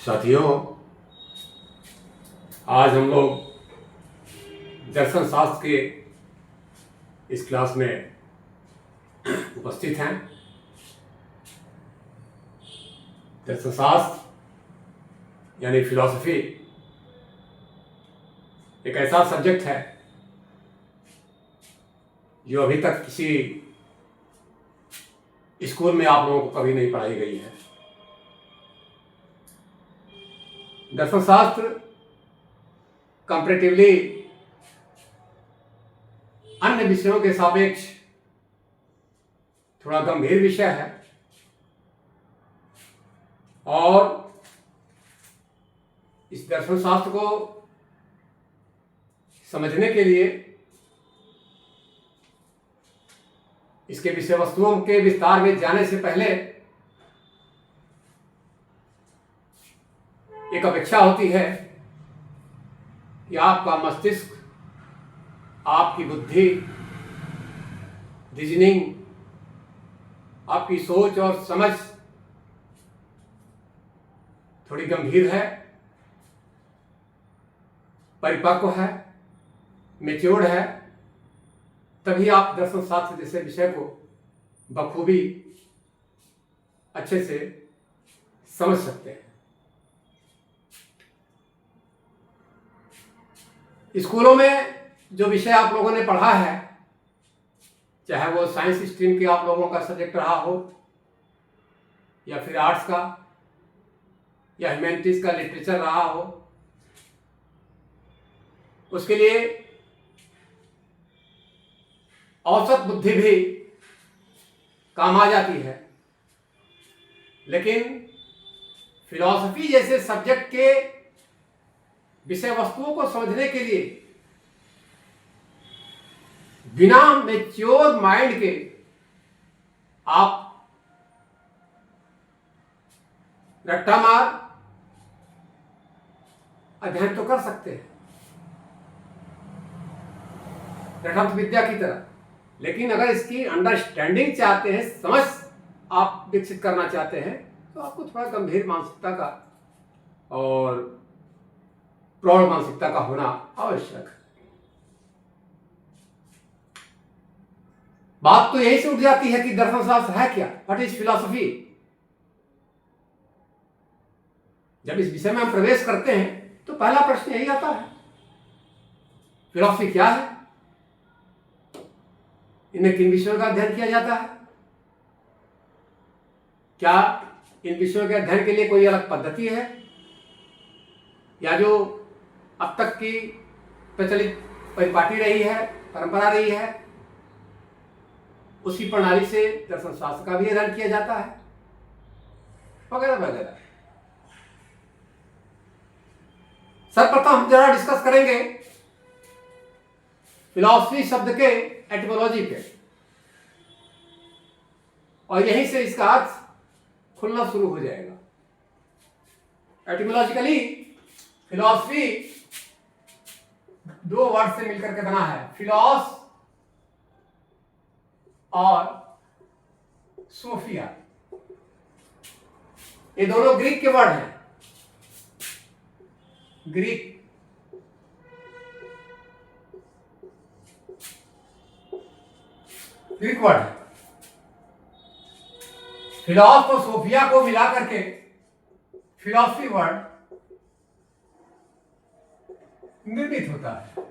साथियों, आज हम लोग दर्शन शास्त्र के इस क्लास में उपस्थित हैं। दर्शन शास्त्र यानी फिलॉसफी एक ऐसा सब्जेक्ट है जो अभी तक किसी स्कूल में आप लोगों को कभी नहीं पढ़ाई गई है। दर्शन शास्त्र कंपैरेटिवली अन्य विषयों के सापेक्ष थोड़ा गंभीर विषय है और इस दर्शन शास्त्र को समझने के लिए इसके विषय वस्तुओं के विस्तार में जाने से पहले एक अपेक्षा होती है कि आपका मस्तिष्क, आपकी बुद्धि, रीजनिंग, आपकी सोच और समझ थोड़ी गंभीर है, परिपक्व है, मैच्योर्ड है, तभी आप दर्शन शास्त्र जैसे विषय को बखूबी अच्छे से समझ सकते हैं। स्कूलों में जो विषय आप लोगों ने पढ़ा है, चाहे वो साइंस स्ट्रीम के आप लोगों का सब्जेक्ट रहा हो या फिर आर्ट्स का या ह्यूमैनिटीज का लिटरेचर रहा हो, उसके लिए औसत बुद्धि भी काम आ जाती है। लेकिन फिलॉसफी जैसे सब्जेक्ट के विषय वस्तुओं को समझने के लिए बिना मैच्योर माइंड के आप रट्टा मार अध्ययन तो कर सकते हैं, रटंत विद्या की तरह, लेकिन अगर इसकी अंडरस्टैंडिंग चाहते हैं, समझ आप विकसित करना चाहते हैं, तो आपको थोड़ा गंभीर मानसिकता का और प्रौढ़ मानसिकता का होना आवश्यक है। बात तो यही से उठ जाती है कि दर्शन शास्त्र है क्या, व्हाट इज फिलॉसफी। जब इस विषय में हम प्रवेश करते हैं तो पहला प्रश्न यही आता है, फिलॉसफी क्या है, इनमें किन विषयों का अध्ययन किया जाता है, क्या इन विषयों के अध्ययन के लिए कोई अलग पद्धति है, या जो अब तक की प्रचलित परिपाटी रही है, परंपरा रही है, उसी प्रणाली से दर्शन शास्त्र का भी अध्ययन किया जाता है, वगैरह वगैरह। सर्वप्रथम हम जरा डिस्कस करेंगे फिलॉसफी शब्द के एटिमोलॉजी पे, और यहीं से इसका अर्थ खुलना शुरू हो जाएगा। एटिमोलॉजिकली फिलॉसफी दो वर्ड से मिलकर के बना है, फिलॉस और सोफिया। ये दोनों ग्रीक के वर्ड हैं, ग्रीक वर्ड है। फिलॉस और सोफिया को मिला करके फिलॉसफी वर्ड निर्मित होता है।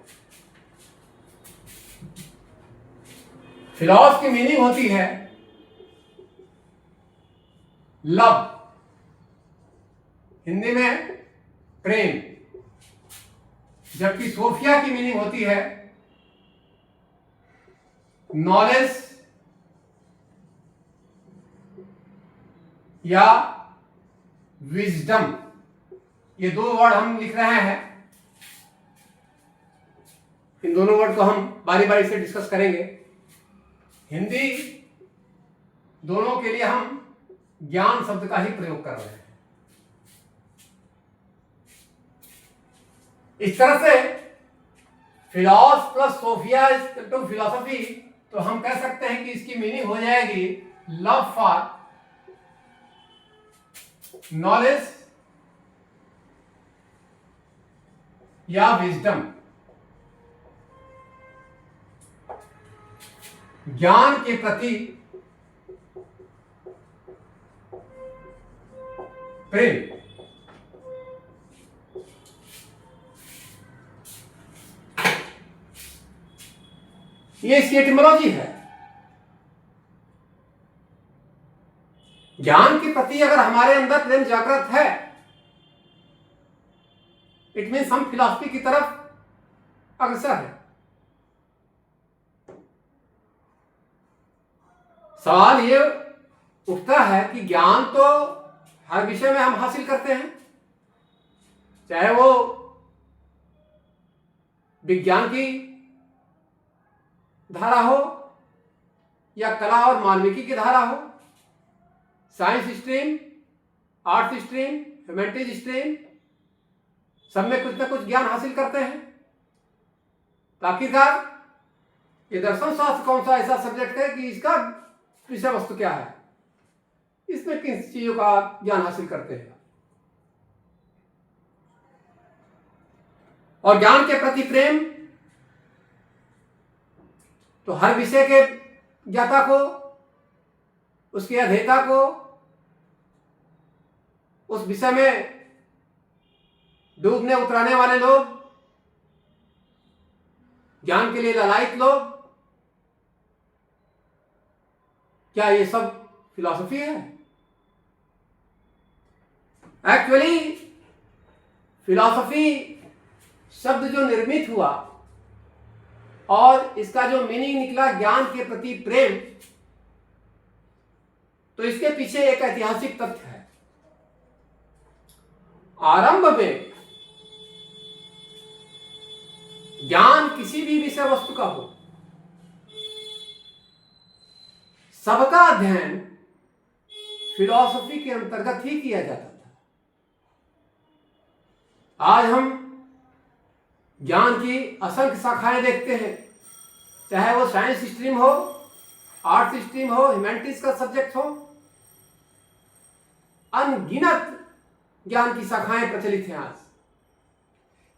फिलॉस की मीनिंग होती है लव, हिंदी में प्रेम, जबकि सोफिया की मीनिंग होती है नॉलेज या विजडम। ये दो वर्ड हम लिख रहे हैं, इन दोनों वर्ड को हम बारी बारी से डिस्कस करेंगे। हिंदी दोनों के लिए हम ज्ञान शब्द का ही प्रयोग कर रहे हैं। इस तरह से फिलॉस प्लस सोफिया टू फिलॉसफी, तो हम कह सकते हैं कि इसकी मीनिंग हो जाएगी लव फॉर नॉलेज या विजडम, ज्ञान के प्रति प्रेम, ये इसकी एटिमोलॉजी है। ज्ञान के प्रति अगर हमारे अंदर प्रेम जागृत है, इट मीन्स हम फिलॉसफी की तरफ अग्रसर है। सवाल ये उठता है कि ज्ञान तो हर विषय में हम हासिल करते हैं, चाहे वो विज्ञान की धारा हो या कला और मानविकी की धारा हो, science stream, arts stream, humanities stream, सब में कुछ ना कुछ ज्ञान हासिल करते हैं। तो आखिरकार ये दर्शन शास्त्र कौन सा ऐसा सब्जेक्ट है कि इसका विषय वस्तु क्या है, इसमें किन चीजों का ज्ञान हासिल करते हैं। और ज्ञान के प्रति प्रेम तो हर विषय के ज्ञाता को, उसके अध्येता को, उस विषय में डूबने उतराने वाले लोग, ज्ञान के लिए ललायित लोग, क्या ये सब फिलॉसफी है? एक्चुअली फिलॉसफी शब्द जो निर्मित हुआ और इसका जो मीनिंग निकला ज्ञान के प्रति प्रेम, तो इसके पीछे एक ऐतिहासिक तथ्य है। आरंभ में ज्ञान किसी भी विषय वस्तु का हो, सबका अध्ययन फिलॉसफी के अंतर्गत ही किया जाता था। आज हम ज्ञान की असंख्य शाखाएं देखते हैं, चाहे वो साइंस स्ट्रीम हो, आर्ट्स स्ट्रीम हो, ह्यूमैनिटीज का सब्जेक्ट हो, अनगिनत ज्ञान की शाखाएं प्रचलित हैं। आज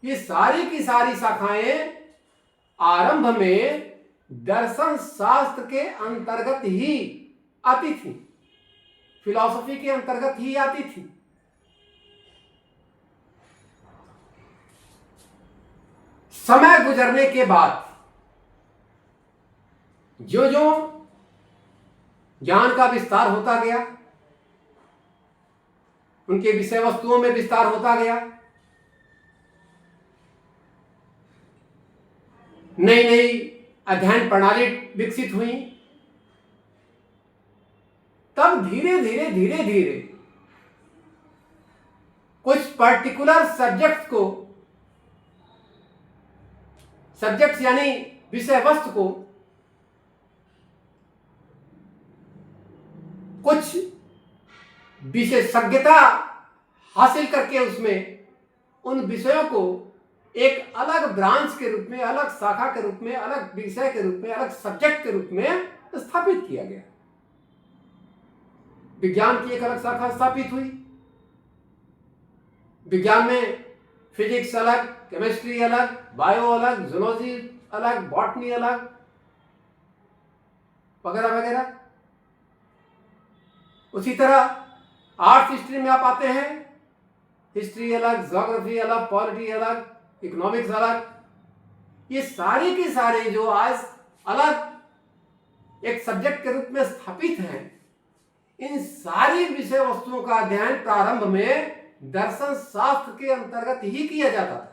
ये सारी की सारी शाखाएं आरंभ में दर्शन शास्त्र के अंतर्गत ही आती थी, फिलॉसफी के अंतर्गत ही आती थी। समय गुजरने के बाद जो जो ज्ञान का विस्तार होता गया, उनके विषय वस्तुओं में विस्तार होता गया, नई नई अध्ययन प्रणाली विकसित हुई, तब धीरे धीरे धीरे धीरे कुछ पर्टिकुलर सब्जेक्ट को, सब्जेक्ट यानी विषय वस्तु को, कुछ विशेषज्ञता हासिल करके उसमें उन विषयों को एक अलग ब्रांच के रूप में, अलग शाखा के रूप में, अलग विषय के रूप में, अलग सब्जेक्ट के रूप में स्थापित किया गया। विज्ञान की एक अलग शाखा स्थापित हुई। विज्ञान में फिजिक्स अलग, केमिस्ट्री अलग, बायो अलग, जूलॉजी अलग, बॉटनी अलग, वगैरह वगैरह। उसी तरह आर्ट्स स्ट्रीम में आप आते हैं, हिस्ट्री अलग, ज्योग्राफी अलग, पॉलिटी अलग, इकोनॉमिक्स अलग। ये सारे के सारे जो आज अलग एक सब्जेक्ट के रूप में स्थापित हैं, इन सारी विषय वस्तुओं का अध्ययन प्रारंभ में दर्शन शास्त्र के अंतर्गत ही किया जाता था।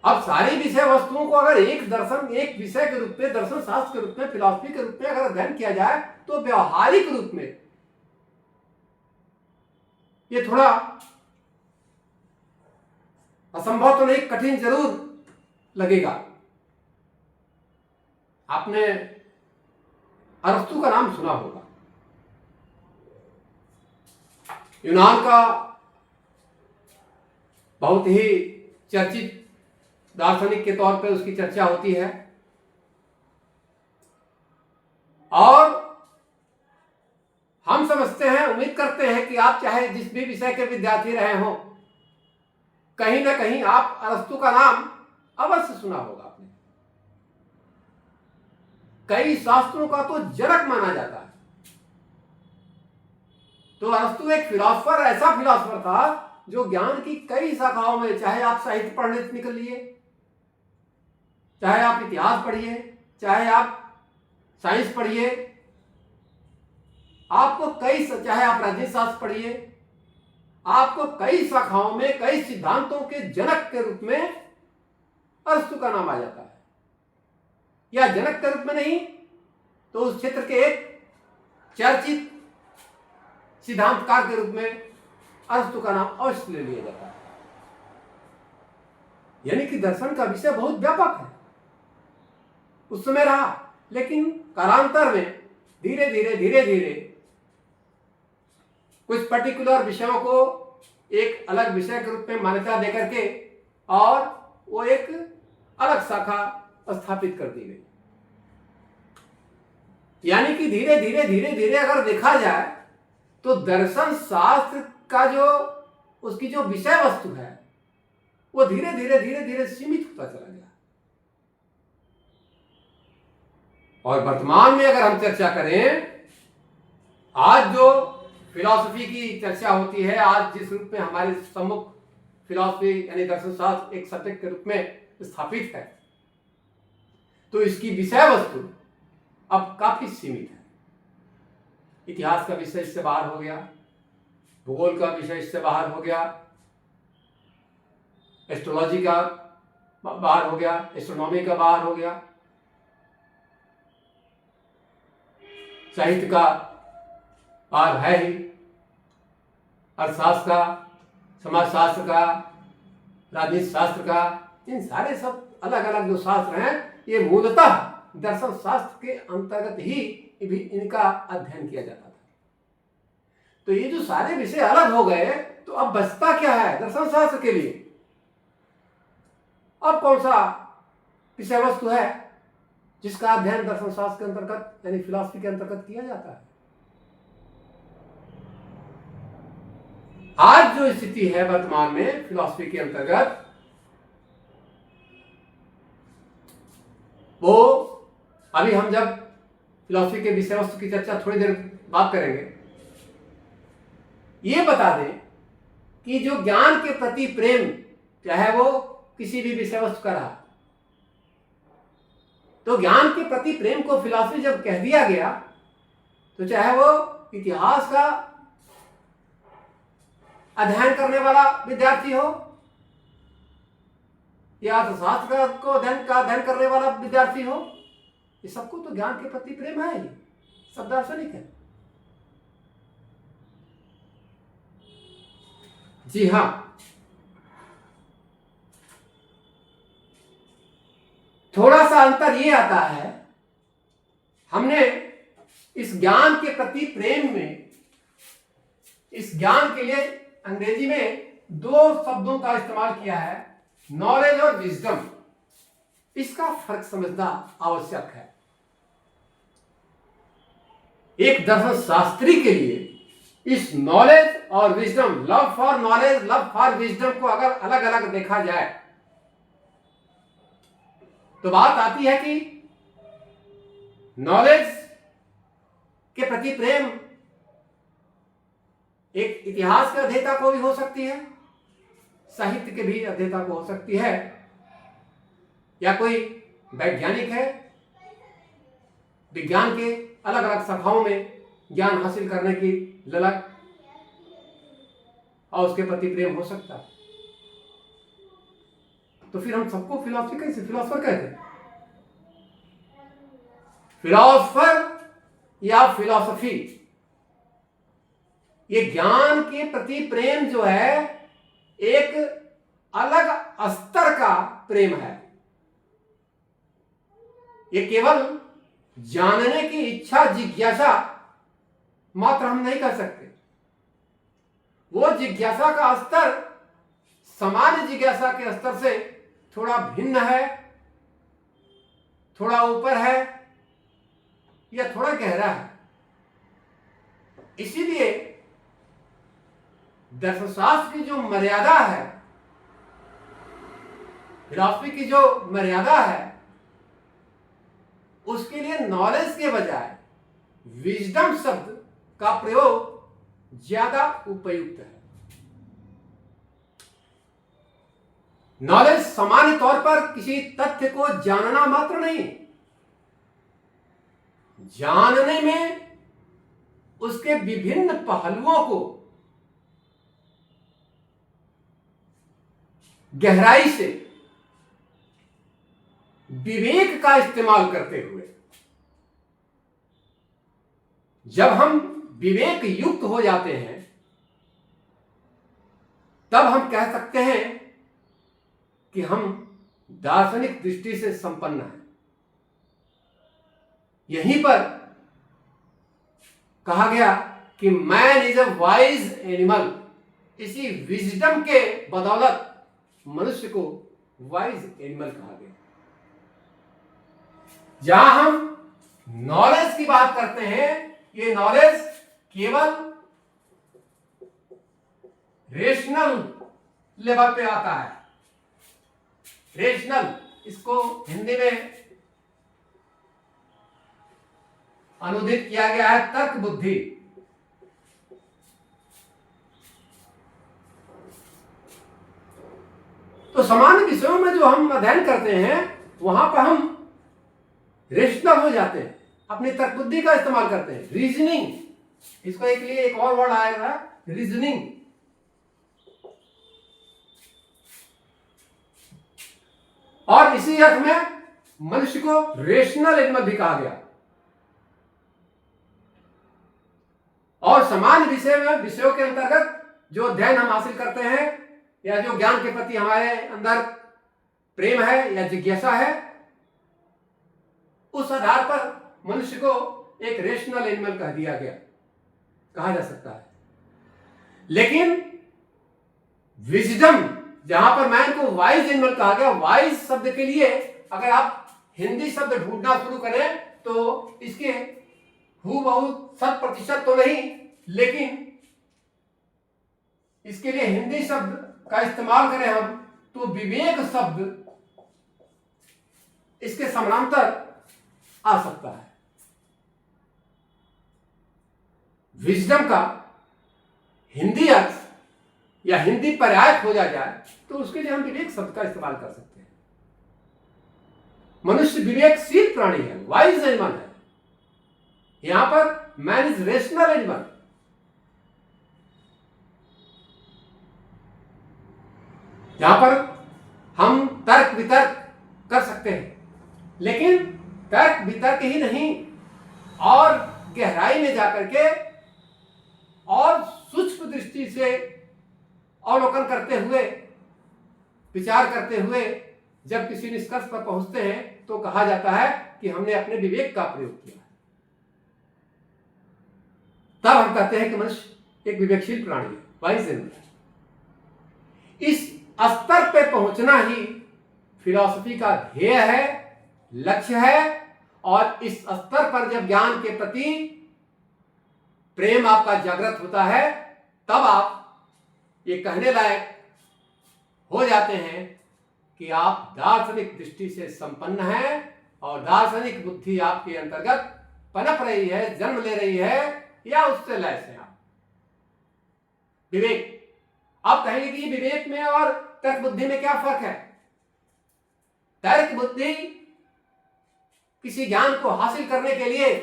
अब सारी विषय वस्तुओं को अगर एक दर्शन, एक विषय के रूप में, दर्शन शास्त्र के रूप में, फिलॉसफी के रूप में अगर अध्ययन किया जाए तो व्यवहारिक रूप में ये थोड़ा असंभव तो नहीं, कठिन जरूर लगेगा। आपने अरस्तु का नाम सुना होगा। यूनान का बहुत ही चर्चित दार्शनिक के तौर पे उसकी चर्चा होती है, और हम समझते हैं, उम्मीद करते हैं कि आप चाहे जिस भी विषय के विद्यार्थी रहे हों, कहीं ना कहीं आप अरस्तु का नाम अवश्य सुना होगा आपने। कई शास्त्रों का तो जनक माना जाता है। तो अरस्तु एक फिलॉसफर, ऐसा फिलॉसफर था जो ज्ञान की कई शाखाओं में, चाहे आप साहित्य पढ़ने से निकल लिए, चाहे आप इतिहास पढ़िए, चाहे आप साइंस पढ़िए, आपको कई, चाहे आप राजनीति शास्त्र पढ़िए, आपको कई शाखाओं में, कई सिद्धांतों के जनक के रूप में अरस्तु का नाम आ जाता है। या जनक के रूप में नहीं तो उस क्षेत्र के एक चर्चित सिद्धांतकार के रूप में अरस्तु का नाम अवश्य ले लिया जाता है। यानी कि दर्शन का विषय बहुत व्यापक है, उस समय रहा, लेकिन कालांतर में धीरे धीरे कुछ पर्टिकुलर विषयों को एक अलग विषय के रूप में मान्यता देकर के और वो एक अलग शाखा स्थापित कर दी गई। यानी कि धीरे धीरे अगर देखा जाए तो दर्शन शास्त्र का जो, उसकी जो विषय वस्तु है वो धीरे धीरे सीमित होता चला गया। और वर्तमान में अगर हम चर्चा करें, आज जो फिलॉसफी की चर्चा होती है, आज जिस रूप में हमारे सम्मुख फिलॉसफी यानी दर्शन शास्त्र एक सब्जेक्ट के रूप में स्थापित है, तो इसकी विषय वस्तु अब काफी सीमित है। इतिहास का विषय इससे बाहर हो गया, भूगोल का विषय इससे बाहर हो गया, एस्ट्रोलॉजी का बाहर हो गया, एस्ट्रोनॉमी का बाहर हो गया, साहित्य का बाहर है ही, अर्थशास्त्र का, समाजशास्त्र का, राजनीति शास्त्र का, इन सारे सब अलग अलग जो शास्त्र हैं ये मूलतः दर्शन शास्त्र के अंतर्गत ही भी इनका अध्ययन किया जाता था। तो ये जो सारे विषय अलग हो गए, तो अब बचता क्या है दर्शन शास्त्र के लिए? अब कौन सा विषय वस्तु है जिसका अध्ययन दर्शन शास्त्र के अंतर्गत यानी फिलॉसफी के अंतर्गत किया जाता है? आज जो स्थिति है वर्तमान में फिलॉसफी के अंतर्गत, वो अभी हम जब फिलॉसफी के विषय वस्तु की चर्चा थोड़ी देर बात करेंगे, ये बता दें कि जो ज्ञान के प्रति प्रेम, चाहे वो किसी भी विषय वस्तु का रहा, तो ज्ञान के प्रति प्रेम को फिलॉसफी जब कह दिया गया, तो चाहे वो इतिहास का अध्ययन करने वाला विद्यार्थी हो या अर्थशास्त्र को अध्ययन करने वाला विद्यार्थी हो, ये सबको तो ज्ञान के प्रति प्रेम है ही, सब दार्शनिक है। जी हां, थोड़ा सा अंतर ये आता है, हमने इस ज्ञान के प्रति प्रेम में, इस ज्ञान के लिए अंग्रेजी में दो शब्दों का इस्तेमाल किया है, नॉलेज और विजडम। इसका फर्क समझना आवश्यक है। एक दर्शन शास्त्री के लिए इस नॉलेज और wisdom, love for knowledge, love for wisdom को अगर अलग अलग देखा जाए तो बात आती है कि नॉलेज के प्रति प्रेम एक इतिहास के अध्येता को भी हो सकती है, साहित्य के भी अध्येता को हो सकती है, या कोई वैज्ञानिक है, विज्ञान के अलग अलग शाखाओं में ज्ञान हासिल करने की ललक और उसके प्रति प्रेम हो सकता है। तो फिर हम सबको फिलॉसफी कैसे फिलॉसफर कहते हैं? फिलॉसफर या फिलॉसफी, ये ज्ञान के प्रति प्रेम जो है एक अलग स्तर का प्रेम है। ये केवल जानने की इच्छा, जिज्ञासा मात्र हम नहीं कर सकते। वो जिज्ञासा का स्तर सामान्य जिज्ञासा के स्तर से थोड़ा भिन्न है, थोड़ा ऊपर है या थोड़ा गहरा है। इसीलिए दर्शनशास्त्र की जो मर्यादा है फिलॉसफी की जो मर्यादा है उसके लिए नॉलेज के बजाय विजडम शब्द का प्रयोग ज्यादा उपयुक्त है। नॉलेज सामान्य तौर पर किसी तथ्य को जानना मात्र नहीं, जानने में उसके विभिन्न पहलुओं को गहराई से विवेक का इस्तेमाल करते हुए, जब हम विवेक युक्त हो जाते हैं तब हम कह सकते हैं कि हम दार्शनिक दृष्टि से संपन्न हैं। यहीं पर कहा गया कि man is a wise animal. इसी विजडम के बदौलत मनुष्य को वाइज एनिमल कहा गया। जहां हम नॉलेज की बात करते हैं, ये नॉलेज केवल रेशनल लेवल पे आता है। रेशनल, इसको हिंदी में अनुदित किया गया है तर्क बुद्धि। तो सामान्य विषयों में जो हम अध्ययन करते हैं वहां पर हम रेशनल हो जाते हैं, अपनी तर्क बुद्धि का इस्तेमाल करते हैं। रीजनिंग, इसको एक लिए एक और वर्ड आएगा रीजनिंग। और इसी अर्थ में मनुष्य को रेशनल एनिमल भी कहा गया। और सामान्य विषयों के अंतर्गत जो अध्ययन हम हासिल करते हैं या जो ज्ञान के प्रति हमारे अंदर प्रेम है या जिज्ञासा है, उस आधार पर मनुष्य को एक रेशनल एनिमल कहा जा सकता है। लेकिन विजडम, जहां पर मैन को वाइज एनिमल कहा गया, वाइज शब्द के लिए अगर आप हिंदी शब्द ढूंढना शुरू करें तो इसके हूबहू 100% तो नहीं, लेकिन इसके लिए हिंदी शब्द का इस्तेमाल करें हम तो विवेक शब्द इसके समानांतर आ सकता है। विजडम का हिंदी अर्थ या हिंदी पर्याय खोजा जाए तो उसके लिए हम विवेक शब्द का इस्तेमाल कर सकते हैं। मनुष्य विवेकशील प्राणी है, वाइज एनिमल है। यहां पर मैन इज रेशनल एनिमल। यहां पर हम तर्क वितर्क कर सकते हैं, लेकिन तर्क वितर्क ही नहीं, और गहराई में जाकर के और सूक्ष्म दृष्टि से अवलोकन करते हुए, विचार करते हुए जब किसी निष्कर्ष पर पहुंचते हैं तो कहा जाता है कि हमने अपने विवेक का प्रयोग किया। तब हम कहते हैं कि मनुष्य एक विवेकशील प्राणी है, वाइज एनिमल। इस स्तर पे पहुंचना ही फिलॉसफी का ध्येय है, लक्ष्य है। और इस स्तर पर जब ज्ञान के प्रति प्रेम आपका जागृत होता है तब आप ये कहने लायक हो जाते हैं कि आप दार्शनिक दृष्टि से संपन्न हैं और दार्शनिक बुद्धि आपके अंतर्गत पनप रही है, जन्म ले रही है, या उससे लैस है आप। विवेक, आप कहेंगे कि विवेक में और तर्क बुद्धि में क्या फर्क है? तर्क बुद्धि किसी ज्ञान को हासिल करने के लिए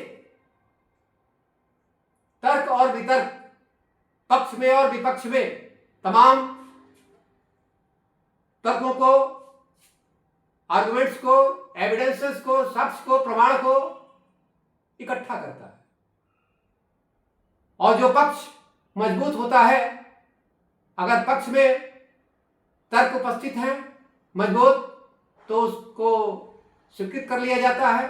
तर्क और वितर्क, पक्ष में और विपक्ष में तमाम तर्कों को, आर्गुमेंट्स को, एविडेंसेस को, साक्ष्य को, प्रमाण को इकट्ठा करता है। और जो पक्ष मजबूत होता है, अगर पक्ष में तर्क उपस्थित है मजबूत, तो उसको स्वीकृत कर लिया जाता है,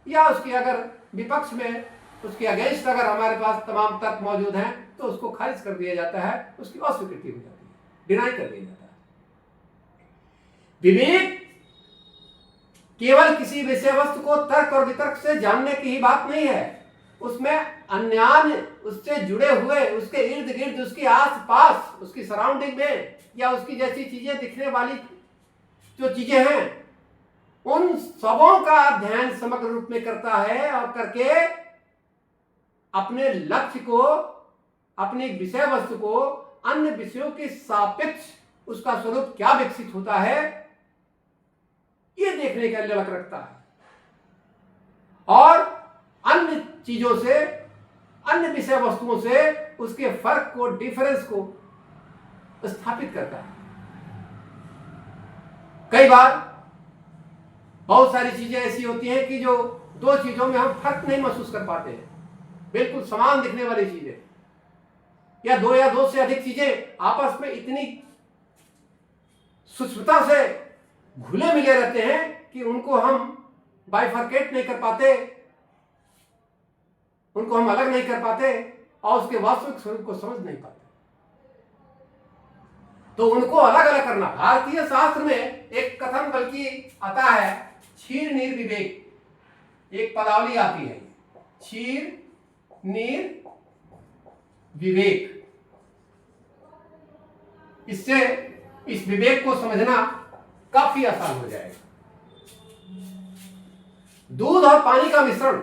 या उसकी अगर विपक्ष में उसके अगेंस्ट अगर हमारे पास तमाम तर्क मौजूद हैं तो उसको खारिज कर दिया जाता है, उसकी अस्वीकृति हो जाती है, डिनाई कर दिया जाता है। विवेक केवल किसी विषय वस्तु को तर्क और वितर्क से जानने की ही बात नहीं है, उसमें अन्यान्य उससे जुड़े हुए, उसके इर्द गिर्द, उसके आस पास, उसकी सराउंडिंग में या उसकी जैसी चीजें दिखने वाली जो चीजें हैं उन सबों का अध्ययन समग्र रूप में करता है और करके अपने लक्ष्य को, अपनी विषय वस्तु को अन्य विषयों के सापेक्ष उसका स्वरूप क्या विकसित होता है ये देखने का लक्ष्य रखता है और अन्य चीजों से, अन्य विषय वस्तुओं से उसके फर्क को, डिफरेंस को स्थापित करता है। कई बार बहुत सारी चीजें ऐसी होती हैं कि जो दो चीजों में हम फर्क नहीं महसूस कर पाते हैं, बिल्कुल समान दिखने वाली चीजें या दो से अधिक चीजें आपस में इतनी सूक्ष्मता से घुले मिले रहते हैं कि उनको हम बाइफरकेट नहीं कर पाते, उनको हम अलग नहीं कर पाते और उसके वास्तविक स्वरूप को समझ नहीं पाते। तो उनको अलग अलग करना, भारतीय शास्त्र में एक कथन बल्कि आता है, क्षीर नीर विवेक, एक पदावली आती है, क्षीर नीर विवेक। इससे इस विवेक को समझना काफी आसान हो जाएगा। दूध और पानी का मिश्रण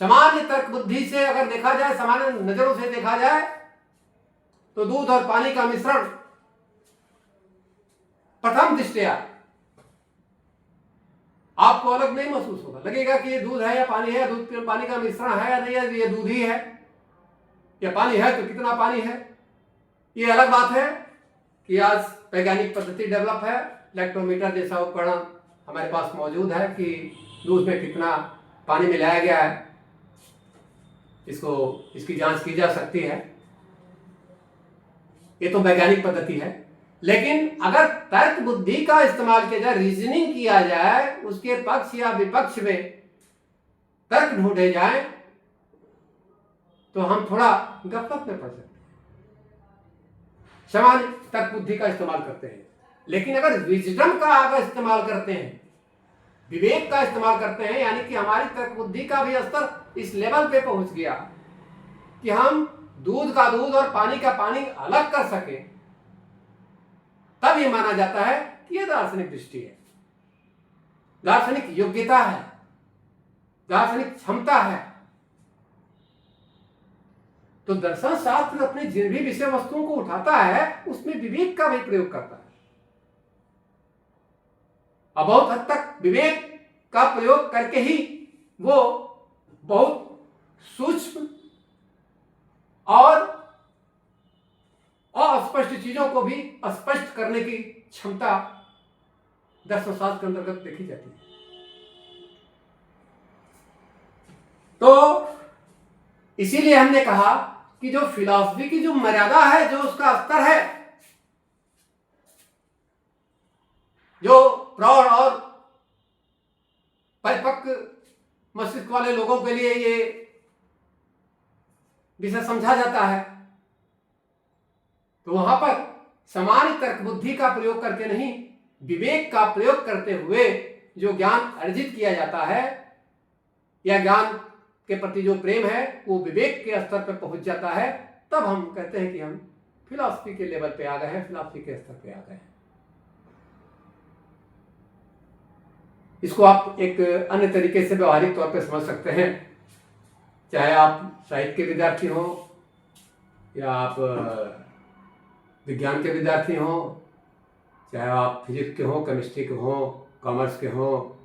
सामान्य तर्क बुद्धि से अगर देखा जाए, सामान्य नजरों से देखा जाए तो दूध और पानी का मिश्रण प्रथम दृष्टया आपको अलग नहीं महसूस होगा, लगेगा कि ये दूध है या पानी है, दूध पानी का मिश्रण है या नहीं है, ये दूध ही है या पानी है तो कितना पानी है। ये अलग बात है कि आज वैज्ञानिक पद्धति डेवलप है, लैक्टोमीटर जैसा उपकरण हमारे पास मौजूद है कि दूध में कितना पानी मिलाया गया है, इसकी जांच की जा सकती है। ये तो वैज्ञानिक पद्धति है, लेकिन अगर तर्क बुद्धि का इस्तेमाल किया जाए, रीजनिंग किया जाए, उसके पक्ष या विपक्ष में तर्क ढूंढे जाए तो हम थोड़ा गपशप में पड़ सकते हैं। सामान्य तर्क बुद्धि का इस्तेमाल करते हैं, लेकिन अगर विजडम का अगर इस्तेमाल करते हैं, विवेक का इस्तेमाल करते हैं, यानी कि हमारी तर्क बुद्धि का भी स्तर इस लेवल पे पहुंच गया कि हम दूध का दूध और पानी का पानी अलग कर सके, तब यह माना जाता है कि यह दार्शनिक दृष्टि है, दार्शनिक योग्यता है, दार्शनिक क्षमता है। तो दर्शन शास्त्र अपने जिन भी विषय वस्तुओं को उठाता है उसमें विवेक का भी प्रयोग करता है और बहुत हद तक विवेक का प्रयोग करके ही वो बहुत सूक्ष्म और अस्पष्ट चीजों को भी स्पष्ट करने की क्षमता दर्शन शास्त्र के अंतर्गत देखी जाती है। तो इसीलिए हमने कहा कि जो फिलॉसफी की जो मर्यादा है, जो उसका स्तर है, जो प्रौढ़ और परिपक्व मस्तिष्क वाले लोगों के लिए ये विषय समझा जाता है, तो वहां पर सामान्य तर्क बुद्धि का प्रयोग करके नहीं, विवेक का प्रयोग करते हुए जो ज्ञान अर्जित किया जाता है या ज्ञान के प्रति जो प्रेम है वो विवेक के स्तर पर पहुंच जाता है, तब हम कहते हैं कि हम फिलॉसफी के लेवल पे आ गए हैं, फिलॉसफी के स्तर पे आ गए हैं। इसको आप एक अन्य तरीके से व्यवहारिक तौर पे समझ सकते हैं, चाहे आप साहित्य के विद्यार्थी हो या आप विज्ञान के विद्यार्थी हो, चाहे आप फिजिक्स के हो, केमिस्ट्री के हो, कॉमर्स के हो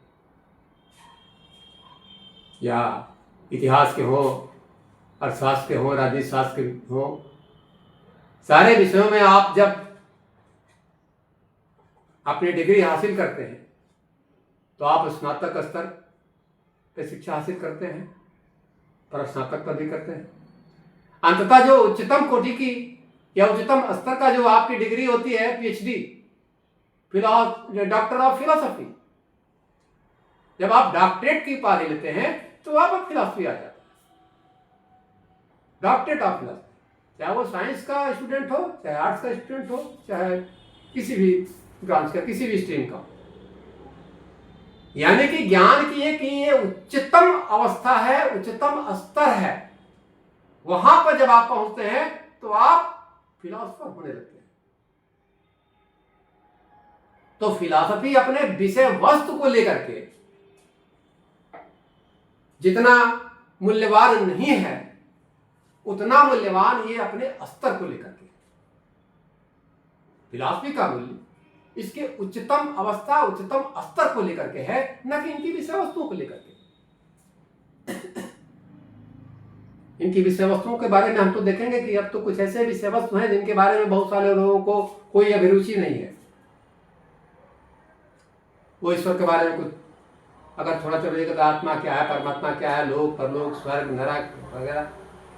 या इतिहास के हो, अर्थशास्त्र के हो, राजनीति शास्त्र के हो, सारे विषयों में आप जब अपनी डिग्री हासिल करते हैं तो आप स्नातक स्तर पे शिक्षा हासिल करते हैं, पर स्नातक पर भी करते हैं। अंततः जो उच्चतम कोटि की या उच्चतम स्तर का जो आपकी डिग्री होती है, पीएचडी, डॉक्टर ऑफ फिलॉसफी, जब आप डॉक्टरेट की उपाधि लेते हैं तो आप फिलॉसफी आ जाता है, डॉक्टरेट ऑफ फिलॉसफी, चाहे वो साइंस का स्टूडेंट हो, चाहे आर्ट्स का स्टूडेंट हो, चाहे किसी भी ब्रांच का, किसी भी स्ट्रीम का। यानी कि ज्ञान की ये उच्चतम अवस्था है, उच्चतम स्तर है, वहां पर जब आप पहुंचते हैं तो आप फिलॉसफर होने लगते हैं। तो फिलॉसफी अपने विषय वस्तु को लेकर के जितना मूल्यवान नहीं है, उतना मूल्यवान ये अपने स्तर को लेकर के। फिलॉसफी का मूल्य इसके उच्चतम अवस्था, उच्चतम स्तर को लेकर के है, न कि इनकी विषय वस्तुओं को लेकर के। इनकी विषय वस्तुओं के बारे में हम तो देखेंगे कि अब तो कुछ ऐसे विषय वस्तु हैं जिनके बारे में बहुत सारे लोगों को कोई अभिरुचि नहीं है। वो ईश्वर के बारे में कुछ अगर थोड़ा चलेगा तो आत्मा क्या है, परमात्मा क्या है, लोक परलोक, स्वर्ग नरक वगैरह,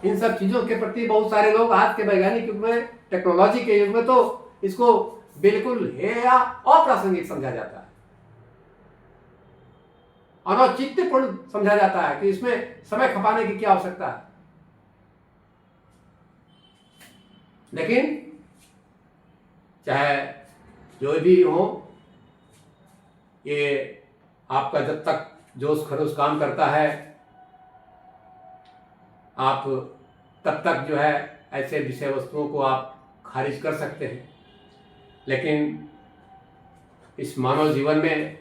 इन सब चीजों के प्रति बहुत सारे लोग आज के वैज्ञानिक युग में, टेक्नोलॉजी के युग में तो इसको बिल्कुल है या अप्रासंगिक समझा जाता है, अनौचित्यपूर्ण समझा जाता है कि इसमें समय खपाने की क्या आवश्यकता है। लेकिन चाहे जो भी हो, ये आपका जब तक जोश खरोश काम करता है, आप तब तक जो है ऐसे विषय वस्तुओं को आप खारिज कर सकते हैं। लेकिन इस मानव जीवन में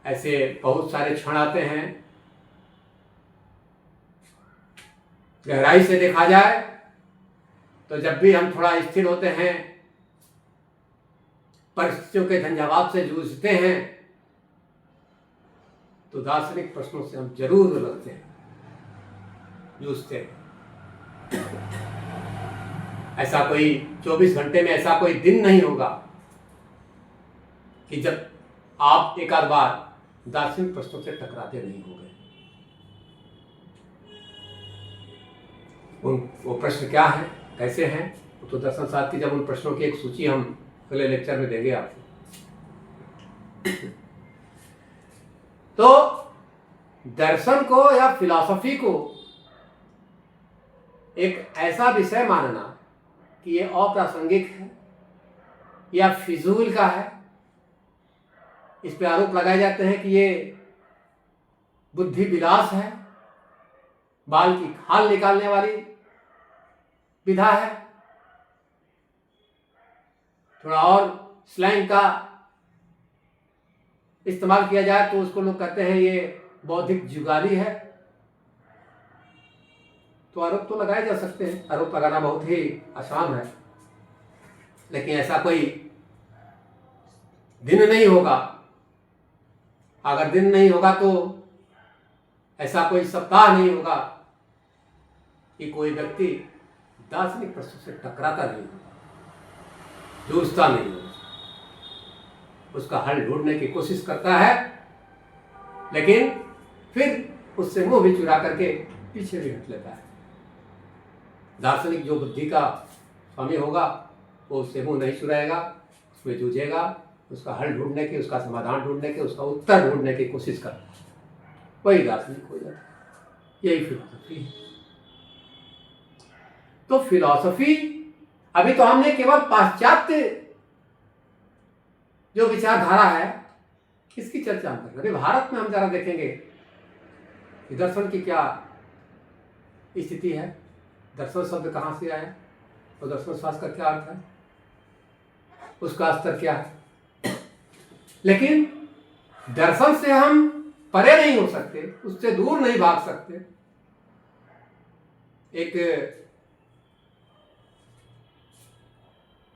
ऐसे बहुत सारे क्षण आते हैं, गहराई से देखा जाए तो जब भी हम थोड़ा स्थिर होते हैं, परिस्थितियों के झंझावात से जूझते हैं, तो दार्शनिक प्रश्नों से हम जरूर लड़ते हैं, जूझते हैं। ऐसा कोई 24 घंटे में ऐसा कोई दिन नहीं होगा कि जब आप एक आध बार दार्शनिक प्रश्नों से टकराते नहीं होंगे। वो प्रश्न क्या है, कैसे हैं, तो दर्शन शास्त्र की जब उन प्रश्नों की एक सूची हम अगले लेक्चर में देंगे आपको। तो दर्शन को या फिलॉसफी को एक ऐसा विषय मानना कि ये अप्रासंगिक है या फिजूल का है, इस पे आरोप लगाए जाते हैं कि ये बुद्धि विलास है, बाल की खाल निकालने वाली विधा है। थोड़ा और स्लैंग का इस्तेमाल किया जाए तो उसको लोग कहते हैं ये बौद्धिक जुगाली है। तो आरोप तो लगाए जा सकते हैं, आरोप लगाना बहुत ही आसान है, लेकिन ऐसा कोई दिन नहीं होगा। अगर दिन नहीं होगा तो ऐसा कोई सप्ताह नहीं होगा कि कोई व्यक्ति दार्शनिक प्रश्नों से टकराता नहीं होगा, जूझता नहीं होगा, उसका हल ढूंढने की कोशिश करता है, लेकिन फिर उससे मुंह भी चुरा करके पीछे भी हट लेता है। दार्शनिक जो बुद्धि का स्वामी होगा वो उससे मुंह नहीं चुराएगा, उसमें जूझेगा, उसका हल ढूंढने की, उसका समाधान ढूंढने की, उसका उत्तर ढूंढने की कोशिश करता है, वही दार्शनिक हो जाता है। यही फिलॉसफी है। तो फिलॉसफी, अभी तो हमने केवल पाश्चात्य जो विचारधारा है इसकी चर्चा हम कर रहे हैं। अभी भारत में हम जरा देखेंगे कि दर्शन की क्या स्थिति है, दर्शन शब्द कहाँ से आया और दर्शन शास्त्र का क्या अर्थ है, उसका स्तर क्या है। लेकिन दर्शन से हम परे नहीं हो सकते, उससे दूर नहीं भाग सकते। एक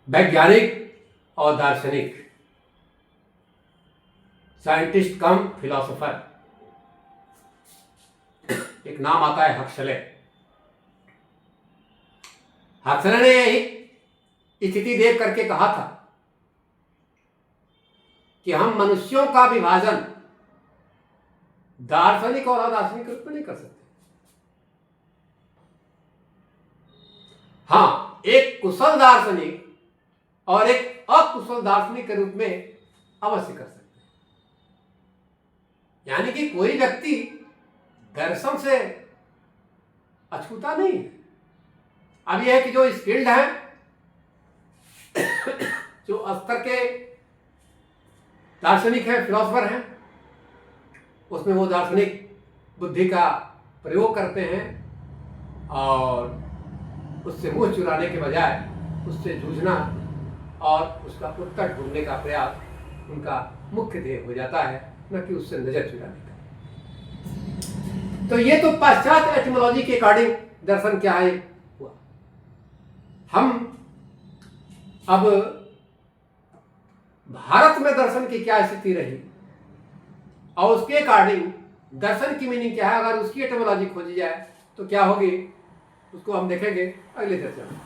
वैज्ञानिक और दार्शनिक, साइंटिस्ट कम फिलोसोफर, एक नाम आता है हक्सले। हक्सले ने एक स्थिति देख करके कहा था कि हम मनुष्यों का विभाजन दार्शनिक और अदार्शनिक रूप में नहीं कर सकते। हाँ, एक कुशल दार्शनिक और एक अकुशल दार्शनिक के रूप में अवश्य कर सकते हैं। यानी कि कोई व्यक्ति दर्शन से अछूता नहीं है। अब यह है कि जो स्किल्ड है, जो स्तर के दार्शनिक हैं, फिलोसफर हैं, उसमें वो दार्शनिक बुद्धि का प्रयोग करते हैं और उससे मुंह चुराने के बजाय उससे जूझना और उसका उत्तर ढूंढने का प्रयास उनका मुख्य ध्येय हो जाता है, न कि उससे नजर चुराने का। तो ये तो पाश्चात्य एटिमोलॉजी के अकॉर्डिंग दर्शन क्या है हुआ। हम अब भारत में दर्शन की क्या स्थिति रही और उसके अकॉर्डिंग दर्शन की मीनिंग क्या है, अगर उसकी एटिमोलॉजी खोजी जाए तो क्या होगी, उसको हम देखेंगे अगले चर्चा में।